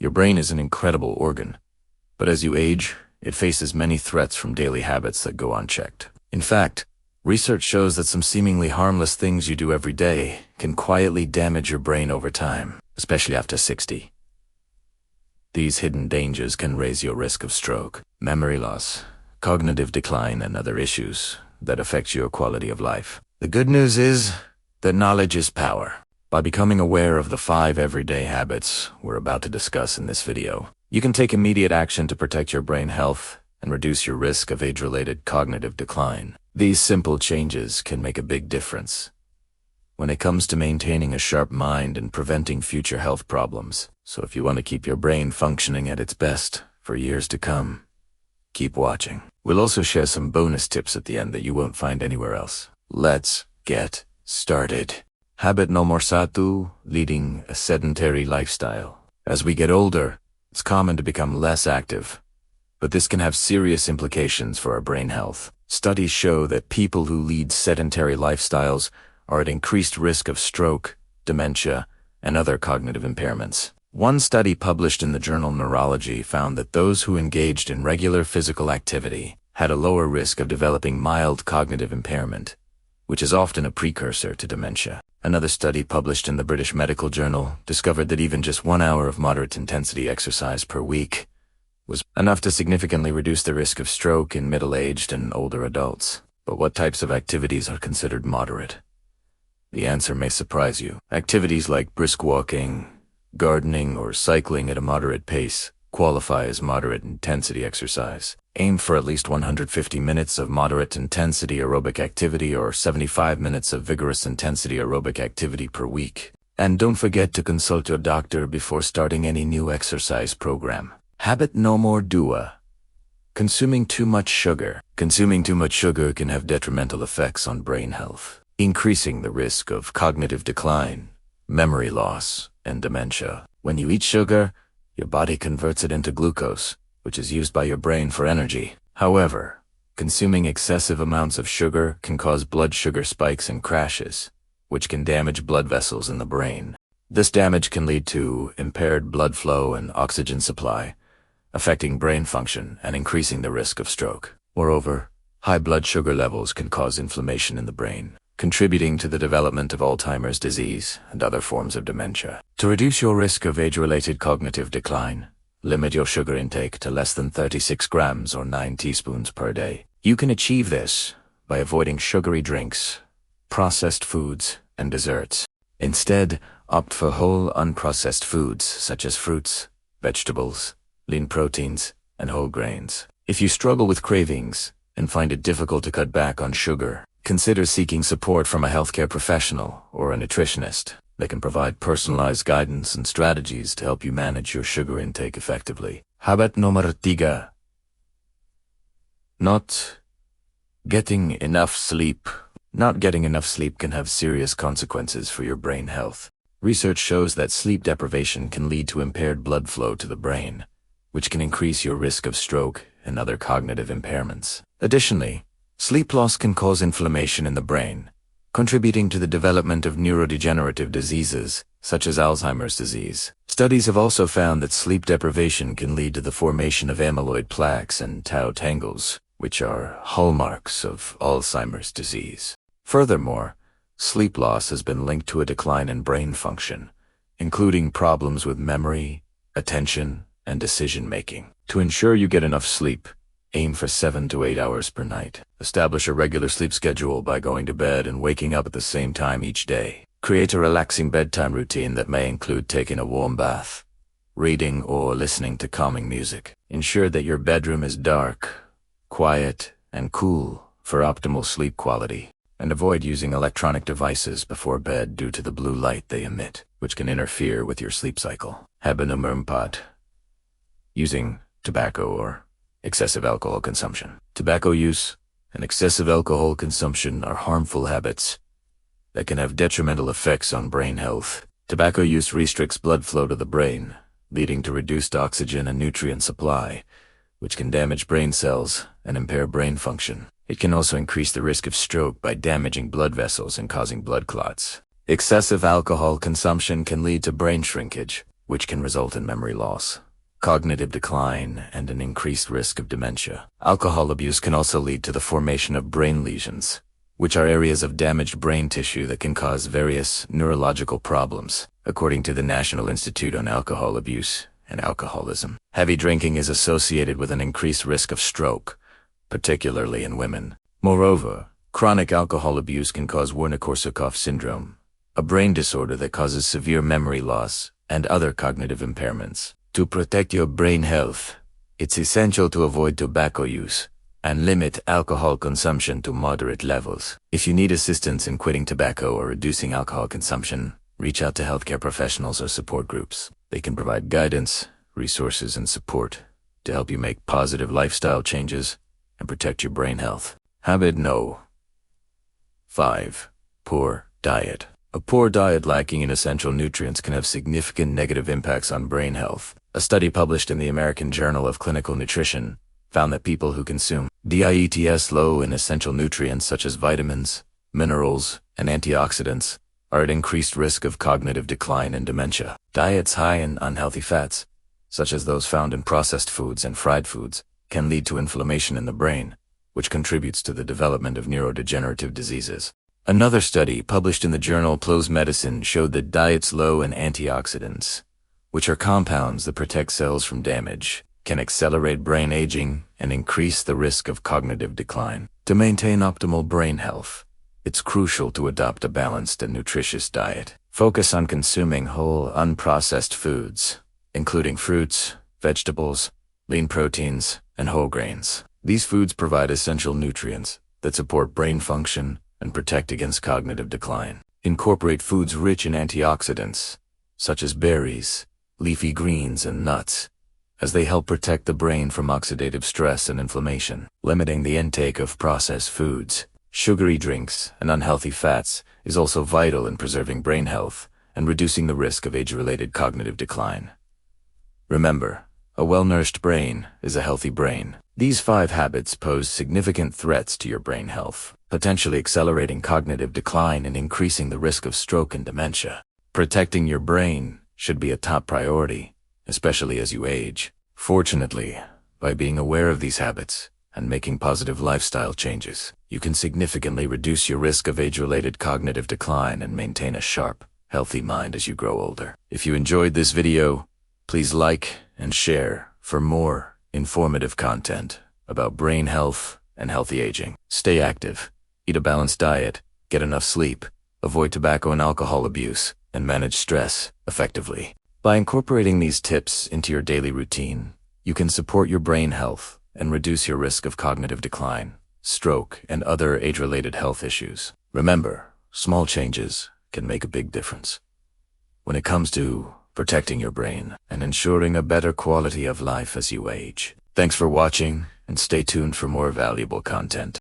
Your brain is an incredible organ, but as you age, it faces many threats from daily habits that go unchecked. In fact, research shows that some seemingly harmless things you do every day can quietly damage your brain over time, especially after 60. These hidden dangers can raise your risk of stroke, memory loss, cognitive decline, and other issues that affect your quality of life. The good news is that knowledge is power. By becoming aware of the 5 everyday habits we're about to discuss in this video, you can take immediate action to protect your brain health and reduce your risk of age-related cognitive decline. These simple changes can make a big difference when it comes to maintaining a sharp mind and preventing future health problems. So if you want to keep your brain functioning at its best for years to come, keep watching. We'll also share some bonus tips at the end that you won't find anywhere else. Let's get started. Habit nomor 1, leading a sedentary lifestyle. As we get older, it's common to become less active, but this can have serious implications for our brain health. Studies show that people who lead sedentary lifestyles are at increased risk of stroke, dementia, and other cognitive impairments. One study published in the journal Neurology found that those who engaged in regular physical activity had a lower risk of developing mild cognitive impairment, which is often a precursor to dementia. Another study published in the British Medical Journal discovered that even just 1 hour of moderate intensity exercise per week was enough to significantly reduce the risk of stroke in middle-aged and older adults. But what types of activities are considered moderate? The answer may surprise you. Activities like brisk walking, gardening, or cycling at a moderate pace qualify as moderate intensity exercise. Aim for at least 150 minutes of moderate intensity aerobic activity or 75 minutes of vigorous intensity aerobic activity per week. And don't forget to consult your doctor before starting any new exercise program. Habit nomor 2. Consuming too much sugar. Consuming too much sugar can have detrimental effects on brain health, increasing the risk of cognitive decline, memory loss, and dementia. When you eat sugar, your body converts it into glucose, which is used by your brain for energy. However, consuming excessive amounts of sugar can cause blood sugar spikes and crashes, which can damage blood vessels in the brain. This damage can lead to impaired blood flow and oxygen supply, affecting brain function and increasing the risk of stroke. Moreover, high blood sugar levels can cause inflammation in the brain, contributing to the development of Alzheimer's disease and other forms of dementia. To reduce your risk of age-related cognitive decline, limit your sugar intake to less than 36 grams or 9 teaspoons per day. You can achieve this by avoiding sugary drinks, processed foods, and desserts. Instead, opt for whole, unprocessed foods such as fruits, vegetables, lean proteins, and whole grains. If you struggle with cravings and find it difficult to cut back on sugar, consider seeking support from a healthcare professional or a nutritionist. They can provide personalized guidance and strategies to help you manage your sugar intake effectively. Habit nomor 3. Not getting enough sleep. Not getting enough sleep can have serious consequences for your brain health. Research shows that sleep deprivation can lead to impaired blood flow to the brain, which can increase your risk of stroke and other cognitive impairments. Additionally, sleep loss can cause inflammation in the brain, contributing to the development of neurodegenerative diseases, such as Alzheimer's disease. Studies have also found that sleep deprivation can lead to the formation of amyloid plaques and tau tangles, which are hallmarks of Alzheimer's disease. Furthermore, sleep loss has been linked to a decline in brain function, including problems with memory, attention, and decision-making. To ensure you get enough sleep, aim for 7 to 8 hours per night. Establish a regular sleep schedule by going to bed and waking up at the same time each day. Create a relaxing bedtime routine that may include taking a warm bath, reading, or listening to calming music. Ensure that your bedroom is dark, quiet, and cool for optimal sleep quality, and avoid using electronic devices before bed due to the blue light they emit, which can interfere with your sleep cycle. Habit nomor 4. Using tobacco or excessive alcohol consumption. Tobacco use and excessive alcohol consumption are harmful habits that can have detrimental effects on brain health. Tobacco use restricts blood flow to the brain, leading to reduced oxygen and nutrient supply, which can damage brain cells and impair brain function. It can also increase the risk of stroke by damaging blood vessels and causing blood clots. Excessive alcohol consumption can lead to brain shrinkage, which can result in memory loss, cognitive decline, and an increased risk of dementia. Alcohol abuse can also lead to the formation of brain lesions, which are areas of damaged brain tissue that can cause various neurological problems, according to the National Institute on Alcohol Abuse and Alcoholism. Heavy drinking is associated with an increased risk of stroke, particularly in women. Moreover, chronic alcohol abuse can cause Wernicke-Korsakoff syndrome, a brain disorder that causes severe memory loss and other cognitive impairments. To protect your brain health, it's essential to avoid tobacco use and limit alcohol consumption to moderate levels. If you need assistance in quitting tobacco or reducing alcohol consumption, reach out to healthcare professionals or support groups. They can provide guidance, resources, and support to help you make positive lifestyle changes and protect your brain health. Habit No. 5. Poor diet. A poor diet lacking in essential nutrients can have significant negative impacts on brain health. A study published in the American Journal of Clinical Nutrition found that people who consume diets low in essential nutrients such as vitamins, minerals, and antioxidants are at increased risk of cognitive decline and dementia. Diets high in unhealthy fats, such as those found in processed foods and fried foods, can lead to inflammation in the brain, which contributes to the development of neurodegenerative diseases. Another study published in the journal PLOS Medicine showed that diets low in antioxidants, which are compounds that protect cells from damage, can accelerate brain aging and increase the risk of cognitive decline. To maintain optimal brain health, it's crucial to adopt a balanced and nutritious diet. Focus on consuming whole, unprocessed foods, including fruits, vegetables, lean proteins, and whole grains. These foods provide essential nutrients that support brain function and protect against cognitive decline. Incorporate foods rich in antioxidants, such as berries, leafy greens, and nuts, as they help protect the brain from oxidative stress and inflammation. Limiting the intake of processed foods, sugary drinks, and unhealthy fats is also vital in preserving brain health and reducing the risk of age-related cognitive decline. Remember, a well-nourished brain is a healthy brain. These 5 habits pose significant threats to your brain health, potentially accelerating cognitive decline and increasing the risk of stroke and dementia. Protecting your brain should be a top priority, especially as you age. Fortunately, by being aware of these habits and making positive lifestyle changes, you can significantly reduce your risk of age-related cognitive decline and maintain a sharp, healthy mind as you grow older. If you enjoyed this video, please like and share for more informative content about brain health and healthy aging. Stay active, eat a balanced diet, get enough sleep, avoid tobacco and alcohol abuse, and manage stress effectively. By incorporating these tips into your daily routine, you can support your brain health and reduce your risk of cognitive decline, stroke, and other age-related health issues. Remember, small changes can make a big difference when it comes to protecting your brain and ensuring a better quality of life as you age. Thanks for watching, and stay tuned for more valuable content.